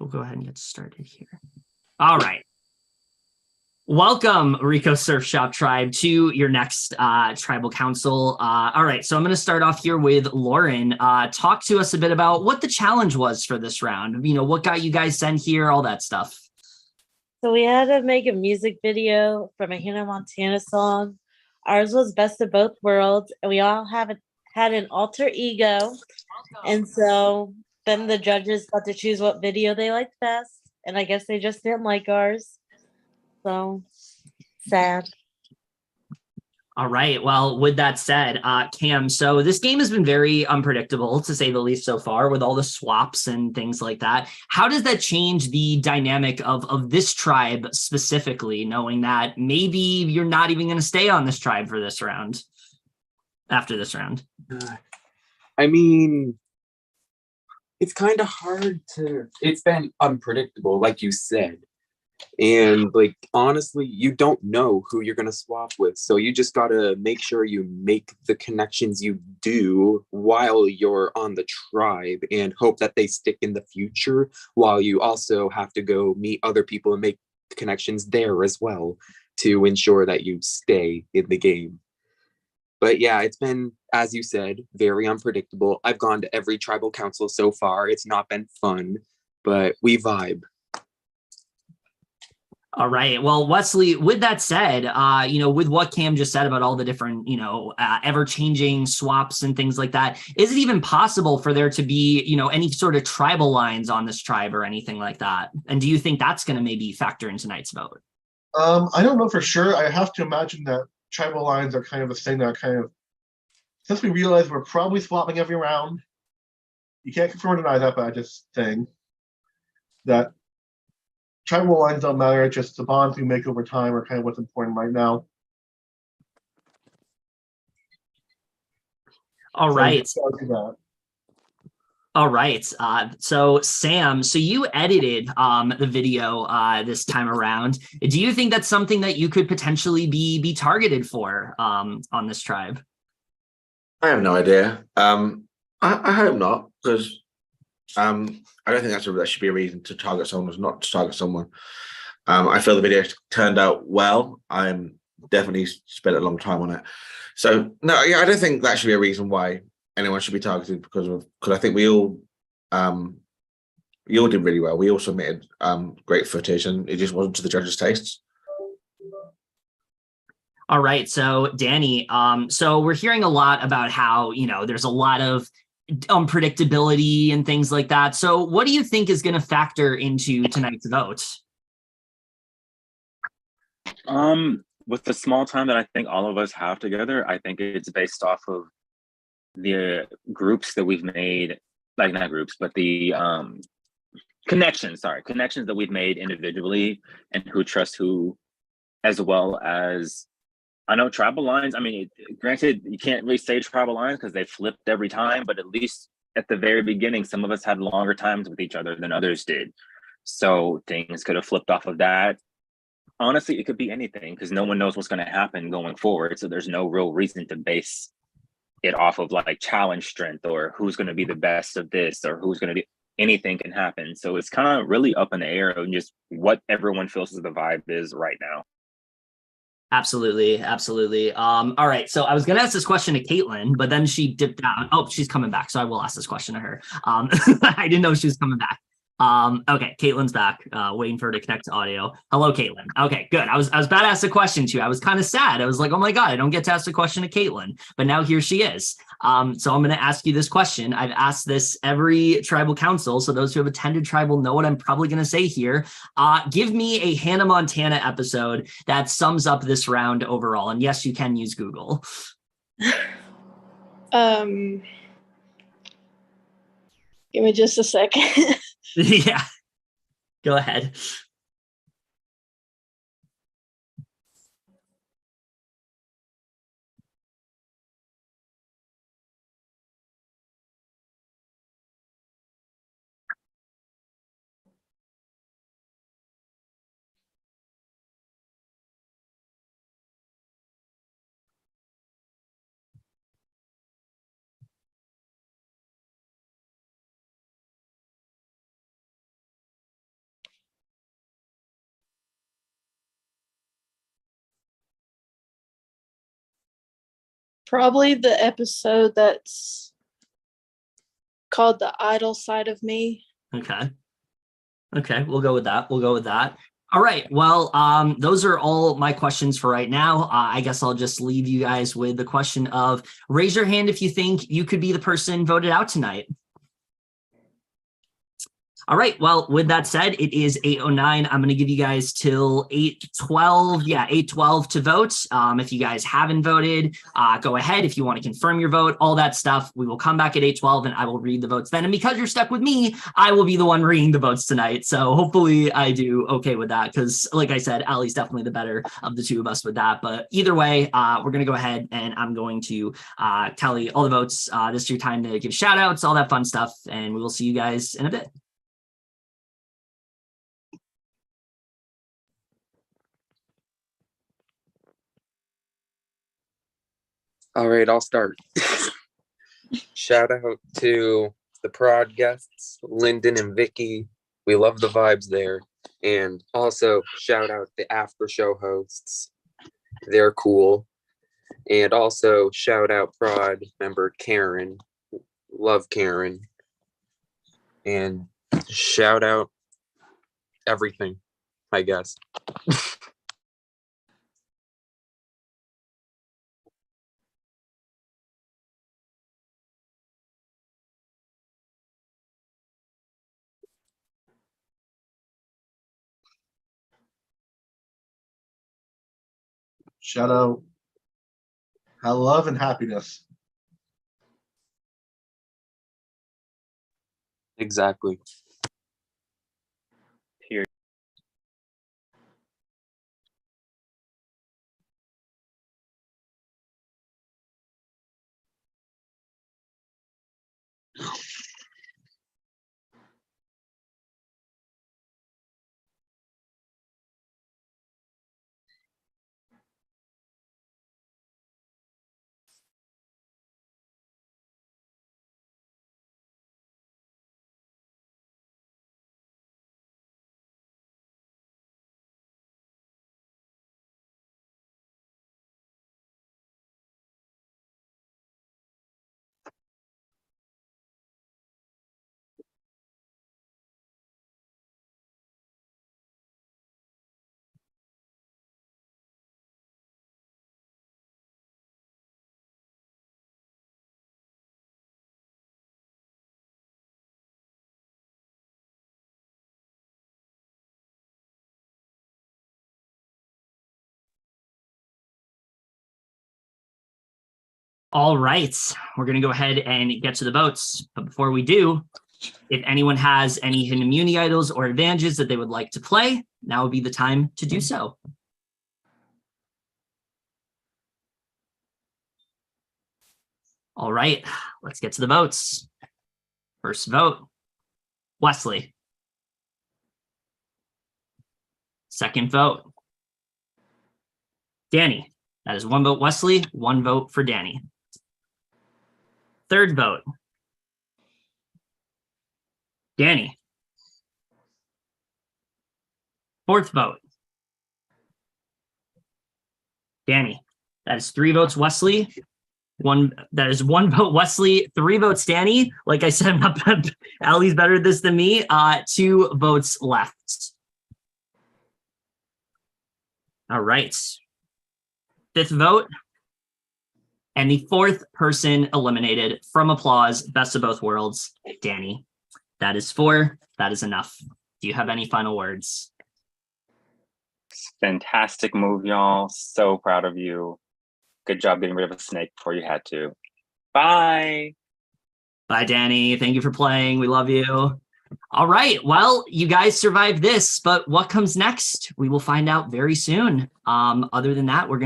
we'll go ahead and get started here. All right. Welcome, Rico Surf Shop Tribe, to your next tribal council. All right, so I'm going to start off here with Lauren. Talk to us a bit about what the challenge was for this round. You know, what got you guys sent here, all that stuff. So we had to make a music video from a Hannah Montana song. Ours was Best of Both Worlds, and we all had an alter ego. And so then the judges got to choose what video they liked best, and I guess they just didn't like ours. So sad. All right. Well, with that said, Cam, so this game has been very unpredictable, to say the least, so far, with all the swaps and things like that. How does that change the dynamic of this tribe specifically, knowing that maybe you're not even going to stay on this tribe for this round, after this round? I mean, it's kind of hard to, it's been unpredictable, like you said. And like, honestly, you don't know who you're going to swap with. So you just got to make sure you make the connections you do while you're on the tribe and hope that they stick in the future, while you also have to go meet other people and make connections there as well to ensure that you stay in the game. But yeah, it's been, as you said, very unpredictable. I've gone to every tribal council so far. It's not been fun, but we vibe. All right. Well, Wesley, with that said, you know, with what Cam just said about all the different, you know, ever-changing swaps and things like that, is it even possible for there to be, you know, any sort of tribal lines on this tribe or anything like that? And do you think that's going to maybe factor into tonight's vote? I don't know for sure. I have to imagine that tribal lines are kind of a thing that are kind of, since we realize we're probably swapping every round, you can't confirm or deny that, but I just think that tribal lines don't matter. Just the bonds we make over time are kind of what's important right now. All right. So all right. So Sam, so you edited the video this time around. Do you think that's something that you could potentially be targeted for on this tribe? I have no idea. I hope not, because I don't think that should be a reason to target someone, not to target someone. I feel the video turned out well. I'm definitely spent a long time on it. So no, yeah, I don't think that should be a reason why anyone should be targeted, because I think we all did really well. We all submitted great footage, and it just wasn't to the judges' tastes. All right. So Danny, so we're hearing a lot about how, you know, there's a lot of unpredictability and things like that. So what do you think is going to factor into tonight's vote? With the small time that I think all of us have together, I think it's based off of the groups that we've made, like not groups, but the connections that we've made individually, and who trusts who, as well as, I know tribal lines. I mean, granted, you can't really say tribal lines because they flipped every time, but at least at the very beginning, some of us had longer times with each other than others did. So things could have flipped off of that. Honestly, it could be anything, because no one knows what's going to happen going forward. So there's no real reason to base it off of like challenge strength or who's going to be the best of this or who's going to be, anything can happen. So it's kind of really up in the air and just what everyone feels as the vibe is right now. Absolutely. Absolutely. All right. So I was going to ask this question to Caitlin, but then she dipped out. Oh, she's coming back. So I will ask this question to her. I didn't know she was coming back. Okay, Caitlin's back, waiting for her to connect to audio. Hello, Caitlin. Okay, good. I was about to ask a question to you. I was kind of sad. I was like, oh my God, I don't get to ask a question to Caitlin, but now here she is. So I'm going to ask you this question. I've asked this every tribal council, so those who have attended tribal know what I'm probably going to say here. Give me a Hannah Montana episode that sums up this round overall. And yes, you can use Google. Give me just a second. Yeah, go ahead. Probably the episode that's called The Idle Side of Me. Okay. Okay, we'll go with that. We'll go with that. All right. Well, those are all my questions for right now. I guess I'll just leave you guys with the question of raise your hand if you think you could be the person voted out tonight. All right. Well, with that said, it is 8:09. I'm going to give you guys till 8:12. Yeah, 8:12 to vote. If you guys haven't voted, go ahead. If you want to confirm your vote, all that stuff, we will come back at 8:12 and I will read the votes then. And because you're stuck with me, I will be the one reading the votes tonight. So hopefully I do okay with that because, like I said, Allie's definitely the better of the two of us with that. But either way, we're going to go ahead and I'm going to tally all the votes. This is your time to give shout outs, all that fun stuff. And we will see you guys in a bit. All right, I'll start. Shout out to the prod guests, Lyndon and Vicky. We love the vibes there. And also shout out the after show hosts. They're cool. And also shout out prod member Karen. Love Karen. And shout out everything, I guess. Shout out. Love and happiness. Exactly. Period. All right, we're going to go ahead and get to the votes. But before we do, if anyone has any hidden immunity idols or advantages that they would like to play, now would be the time to do so. All right, let's get to the votes. First vote, Wesley. Second vote, Danny. That is one vote Wesley, one vote for Danny. Third vote, Danny. Fourth vote, Danny. That is 3 votes Wesley. That is 1 vote Wesley, 3 votes Danny. Like I said, Allie's better at this than me. 2 votes left. All right. 5th vote. And the 4th person eliminated from applause, best of both worlds, Danny. That is 4. That is enough. Do you have any final words? Fantastic move, y'all. So proud of you. Good job getting rid of a snake before you had to. Bye. Bye, Danny. Thank you for playing. We love you. All right. Well, you guys survived this, but what comes next? We will find out very soon. Other than that, we're going to